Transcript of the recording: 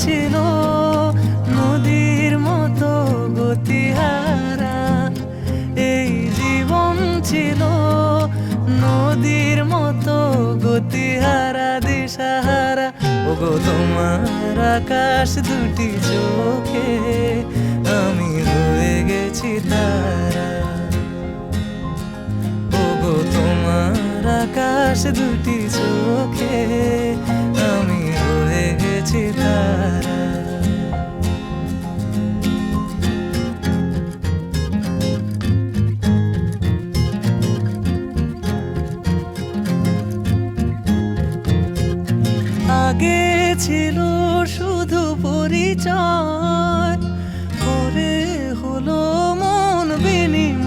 ছিল নদীর মতো গতিহারা, এই জীবন ছিল নদীর মতো গতিহারা দিশাহারা। ওগো তোমার আকাশ দুটি চোখে আমি হয়ে গেছি তারা, ওগো তোমার আকাশ দুটি চোখে আমি হয়ে গেছি তারা। আগে ছিল শুধু পরিচয়, পরে হলো মন বিনিময়।